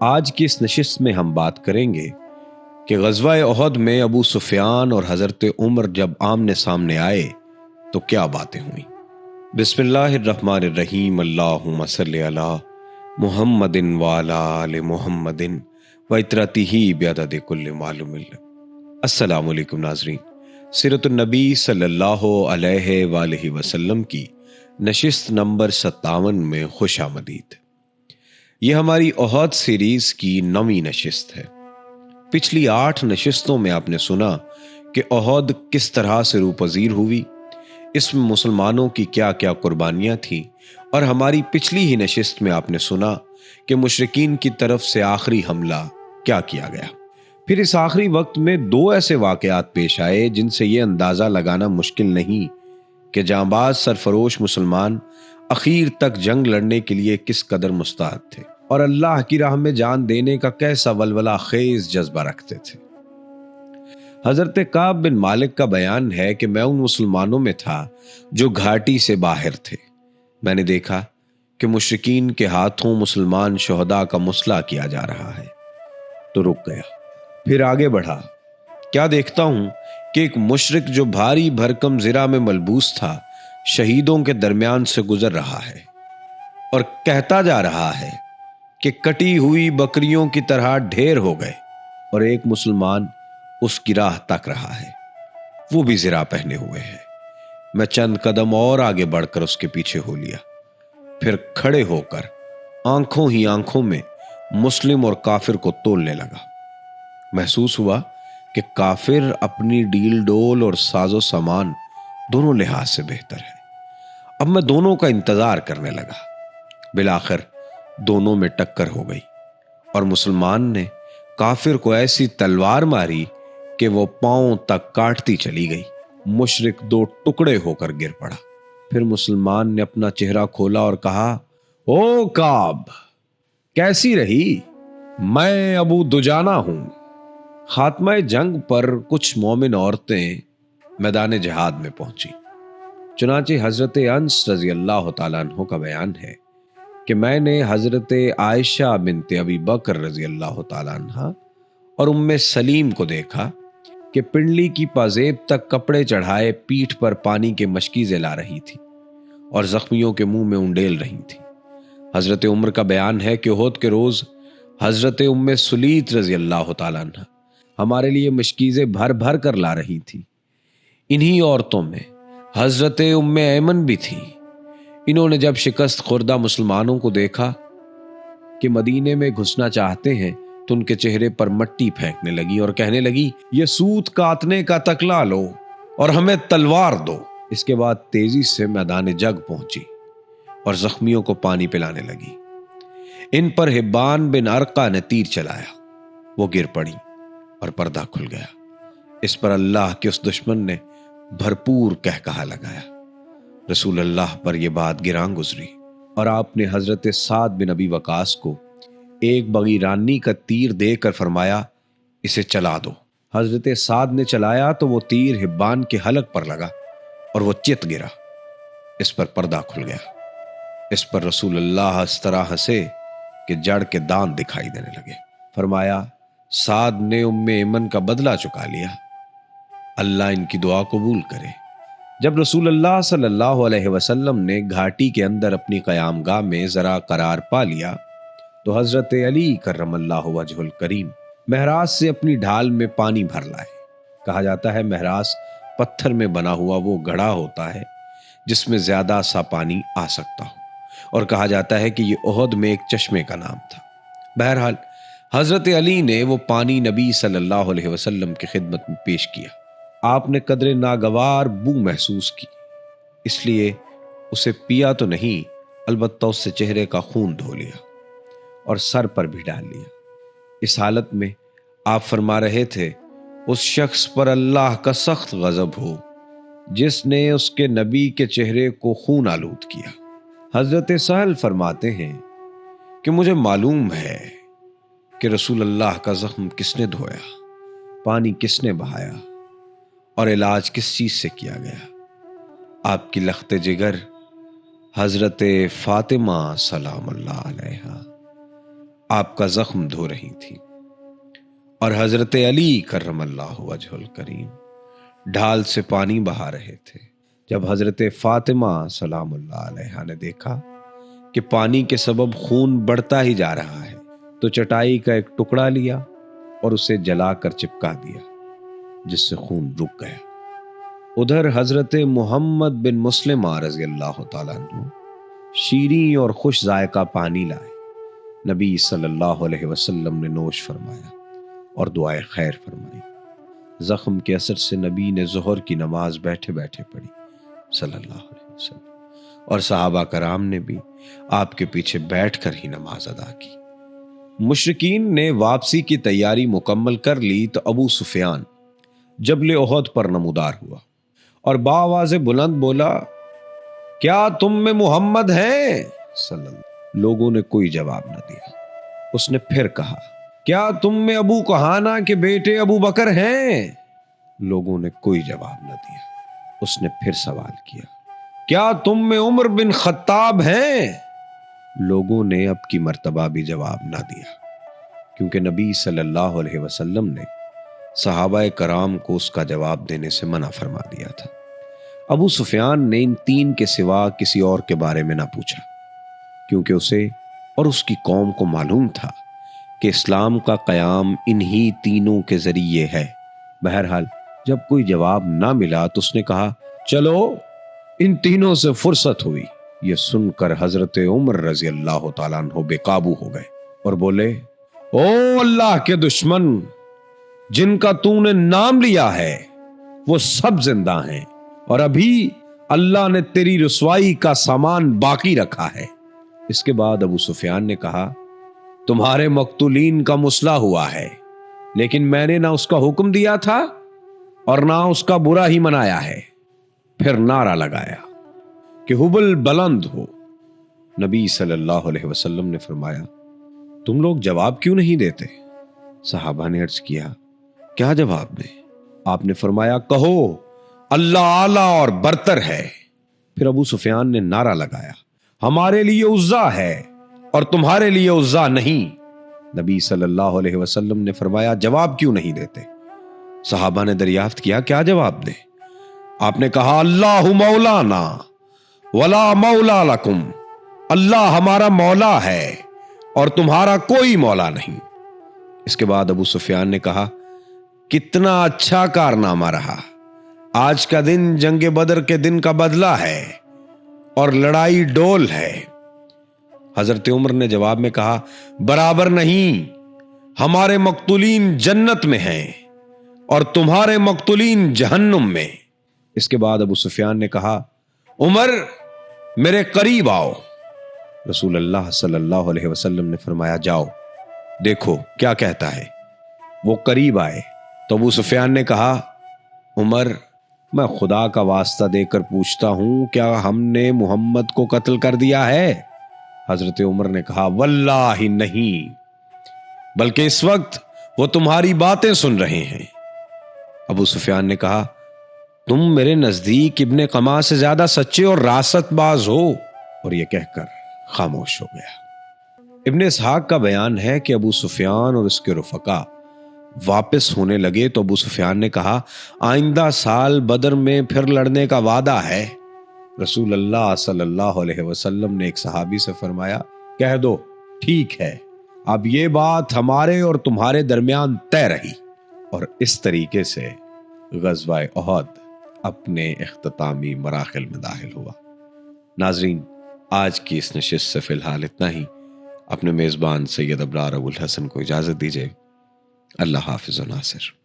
آج کی اس نشست میں ہم بات کریں گے کہ غزوہ احد میں ابو سفیان اور حضرت عمر جب آمنے سامنے آئے تو کیا باتیں ہوئیں۔ بسم اللہ الرحمن الرحیم، اللہم صلی علی محمد وعلی آل محمد وعطرتہ بعدد کل معلوم۔ السلام علیکم ناظرین، سیرت النبی صلی اللہ علیہ وآلہ وسلم کی نشست نمبر 57 میں خوش آمدید۔ یہ ہماری احد سیریز کی 9ویں نشست ہے۔ پچھلی 8 نشستوں میں آپ نے سنا کہ احد کس طرح سے روپذیر ہوئی، اس میں مسلمانوں کی کیا کیا قربانیاں تھیں، اور ہماری پچھلی ہی نشست میں آپ نے سنا کہ مشرکین کی طرف سے آخری حملہ کیا کیا گیا۔ پھر اس آخری وقت میں 2 ایسے واقعات پیش آئے جن سے یہ اندازہ لگانا مشکل نہیں کہ جانباز سرفروش مسلمان اخیر تک جنگ لڑنے کے لیے کس قدر مستعد تھے اور اللہ کی راہ میں جان دینے کا کیسا ولولہ خیز جذبہ رکھتے تھے۔ حضرت کعب بن مالک کا بیان ہے کہ میں ان مسلمانوں میں تھا جو گھاٹی سے باہر تھے۔ میں نے دیکھا کہ مشرکین کے ہاتھوں مسلمان شہداء کا مسلح کیا جا رہا ہے تو رک گیا، پھر آگے بڑھا۔ کیا دیکھتا ہوں کہ ایک مشرک جو بھاری بھرکم زرہ میں ملبوس تھا شہیدوں کے درمیان سے گزر رہا ہے اور کہتا جا رہا ہے کہ کٹی ہوئی بکریوں کی طرح ڈھیر ہو گئے، اور ایک مسلمان اس کی راہ تک رہا ہے، وہ بھی زرہ پہنے ہوئے ہے۔ میں چند قدم اور آگے بڑھ کر اس کے پیچھے ہو لیا، پھر کھڑے ہو کر آنکھوں ہی آنکھوں میں مسلم اور کافر کو تولنے لگا۔ محسوس ہوا کہ کافر اپنی ڈیل ڈول اور ساز و سامان دونوں لحاظ سے بہتر ہے۔ اب میں دونوں کا انتظار کرنے لگا۔ بالآخر دونوں میں ٹکر ہو گئی اور مسلمان نے کافر کو ایسی تلوار ماری کہ وہ پاؤں تک کاٹتی چلی گئی۔ مشرک 2 ٹکڑے ہو کر گر پڑا۔ پھر مسلمان نے اپنا چہرہ کھولا اور کہا، او کعب، کیسی رہی؟ میں ابو دجانہ ہوں۔ خاتمہ جنگ پر کچھ مومن عورتیں میدان جہاد میں پہنچی۔ چنانچہ حضرت انس رضی اللہ تعالیٰ عنہ کا بیان ہے کہ میں نے حضرت عائشہ بنت ابی بکر رضی اللہ تعالیٰ عنہ اور ام سلیم کو دیکھا کہ پنڈلی کی پازیب تک کپڑے چڑھائے پیٹھ پر پانی کے مشکیزیں لا رہی تھی اور زخمیوں کے منہ میں انڈیل رہی تھی۔ حضرت عمر کا بیان ہے کہ احد کے روز حضرت ام سلیت رضی اللہ تعالیٰ عنہ ہمارے لیے مشکیزیں بھر بھر کر لا رہی تھی۔ انہی عورتوں میں حضرت ام ایمن بھی تھی۔ انہوں نے جب شکست خوردہ مسلمانوں کو دیکھا کہ مدینے میں گھسنا چاہتے ہیں تو ان کے چہرے پر مٹی پھینکنے لگی اور کہنے لگی، یہ سوت کاتنے کا تکلا لو اور ہمیں تلوار دو۔ اس کے بعد تیزی سے میدان جنگ پہنچی اور زخمیوں کو پانی پلانے لگی۔ ان پر حبان بن ارقہ نے تیر چلایا، وہ گر پڑی اور پردہ کھل گیا۔ اس پر اللہ کے اس دشمن نے بھرپور کہکہا لگایا۔ رسول اللہ پر یہ بات گراں گزری اور آپ نے حضرت سعد بن ابی وقاص کو ایک بغیرانی کا تیر دے کر فرمایا، اسے چلا دو۔ حضرت سعد نے چلایا تو وہ تیر حبان کے حلق پر لگا اور وہ چت گرا۔ اس پر پردہ کھل گیا۔ اس پر رسول اللہ اس طرح ہنسے کہ جڑ کے دان دکھائی دینے لگے۔ فرمایا، سعد نے ام ایمن کا بدلہ چکا لیا، اللہ ان کی دعا قبول کرے۔ جب رسول اللہ صلی اللہ علیہ وسلم نے گھاٹی کے اندر اپنی قیام گاہ میں ذرا قرار پا لیا تو حضرت علی کرم اللہ وجہ الکریم محراث سے اپنی ڈھال میں پانی بھر لائے۔ کہا جاتا ہے محراث پتھر میں بنا ہوا وہ گڑھا ہوتا ہے جس میں زیادہ سا پانی آ سکتا ہو، اور کہا جاتا ہے کہ یہ احد میں ایک چشمے کا نام تھا۔ بہرحال حضرت علی نے وہ پانی نبی صلی اللہ علیہ وسلم کی خدمت میں پیش کیا۔ آپ نے قدر ناگوار بو محسوس کی، اس لیے اسے پیا تو نہیں، البتہ اس سے چہرے کا خون دھو لیا اور سر پر بھی ڈال لیا۔ اس حالت میں آپ فرما رہے تھے، اس شخص پر اللہ کا سخت غضب ہو جس نے اس کے نبی کے چہرے کو خون آلود کیا۔ حضرت سہل فرماتے ہیں کہ مجھے معلوم ہے کہ رسول اللہ کا زخم کس نے دھویا، پانی کس نے بہایا اور علاج کس چیز سے کیا گیا۔ آپ کی لخت جگر حضرت فاطمہ سلام اللہ علیہا آپ کا زخم دھو رہی تھی اور حضرت علی کرم اللہ وجہ الکریم ڈھال سے پانی بہا رہے تھے۔ جب حضرت فاطمہ سلام اللہ علیہا نے دیکھا کہ پانی کے سبب خون بڑھتا ہی جا رہا ہے تو چٹائی کا ایک ٹکڑا لیا اور اسے جلا کر چپکا دیا، جس سے خون رک گیا۔ ادھر حضرت محمد بن مسلمہ رضی اللہ تعالیٰ عنہ شیریں اور خوش ذائقہ پانی لائے، نبی صلی اللہ علیہ وسلم نے نوش فرمایا اور دعائے خیر فرمائی۔ زخم کے اثر سے نبی نے ظہر کی نماز بیٹھے بیٹھے پڑھی صلی اللہ علیہ وسلم، اور صحابہ کرام نے بھی آپ کے پیچھے بیٹھ کر ہی نماز ادا کی۔ مشرکین نے واپسی کی تیاری مکمل کر لی تو ابو سفیان جبل احد پر نمودار ہوا اور بآواز بلند بولا، کیا تم میں محمد ہیں؟ صلی اللہ۔ لوگوں نے کوئی جواب نہ دیا۔ اس نے پھر کہا، کیا تم میں ابو قحافہ کے بیٹے ابو بکر ہیں؟ لوگوں نے کوئی جواب نہ دیا۔ اس نے پھر سوال کیا، کیا تم میں عمر بن خطاب ہیں؟ لوگوں نے اب کی مرتبہ بھی جواب نہ دیا، کیونکہ نبی صلی اللہ علیہ وسلم نے صحابہ کرام کو اس کا جواب دینے سے منع فرما دیا تھا۔ ابو سفیان نے ان تین کے سوا کسی اور کے بارے میں نہ پوچھا، کیونکہ اسے اور اس کی قوم کو معلوم تھا کہ اسلام کا قیام انہی تینوں کے ذریعے ہے۔ بہرحال جب کوئی جواب نہ ملا تو اس نے کہا، چلو ان تینوں سے فرصت ہوئی۔ یہ سن کر حضرت عمر رضی اللہ تعالیٰ عنہ بے قابو ہو گئے اور بولے، او اللہ کے دشمن، جن کا تو نے نام لیا ہے وہ سب زندہ ہیں، اور ابھی اللہ نے تیری رسوائی کا سامان باقی رکھا ہے۔ اس کے بعد ابو سفیان نے کہا، تمہارے مقتولین کا مسئلہ ہوا ہے، لیکن میں نے نہ اس کا حکم دیا تھا اور نہ اس کا برا ہی منایا ہے۔ پھر نعرہ لگایا کہ حبل بلند ہو۔ نبی صلی اللہ علیہ وسلم نے فرمایا، تم لوگ جواب کیوں نہیں دیتے؟ صحابہ نے عرض کیا، کیا جواب دیں؟ آپ نے فرمایا، کہو اللہ اعلیٰ اور برتر ہے۔ پھر ابو سفیان نے نعرہ لگایا، ہمارے لیے عزا ہے اور تمہارے لیے عزا نہیں۔ نبی صلی اللہ علیہ وسلم نے فرمایا، جواب کیوں نہیں دیتے؟ صحابہ نے دریافت کیا، کیا جواب دیں؟ آپ نے کہا، اللہ مولانا ولا مولا لکم، اللہ ہمارا مولا ہے اور تمہارا کوئی مولا نہیں۔ اس کے بعد ابو سفیان نے کہا، کتنا اچھا کارنامہ رہا، آج کا دن جنگ بدر کے دن کا بدلہ ہے اور لڑائی ڈول ہے۔ حضرت عمر نے جواب میں کہا، برابر نہیں، ہمارے مقتولین جنت میں ہیں اور تمہارے مقتولین جہنم میں۔ اس کے بعد ابو سفیان نے کہا، عمر میرے قریب آؤ۔ رسول اللہ صلی اللہ علیہ وسلم نے فرمایا، جاؤ دیکھو کیا کہتا ہے۔ وہ قریب آئے تو ابو سفیان نے کہا، عمر میں خدا کا واسطہ دے کر پوچھتا ہوں، کیا ہم نے محمد کو قتل کر دیا ہے؟ حضرت عمر نے کہا، واللہ نہیں، بلکہ اس وقت وہ تمہاری باتیں سن رہے ہیں۔ ابو سفیان نے کہا، تم میرے نزدیک ابن قمع سے زیادہ سچے اور راست باز ہو، اور یہ کہہ کر خاموش ہو گیا۔ ابن اسحاق کا بیان ہے کہ ابو سفیان اور اس کے رفقا واپس ہونے لگے تو ابو سفیان نے کہا، آئندہ سال بدر میں پھر لڑنے کا وعدہ ہے۔ رسول اللہ صلی اللہ علیہ وسلم نے ایک صحابی سے فرمایا، کہہ دو ٹھیک ہے، اب یہ بات ہمارے اور تمہارے درمیان طے رہی۔ اور اس طریقے سے غزوہ احد اپنے اختتامی مراحل میں داخل ہوا۔ ناظرین، آج کی اس نشست سے فی الحال اتنا ہی۔ اپنے میزبان سید ابرار ابو الحسن کو اجازت دیجیے۔ اللہ حافظ و ناصر۔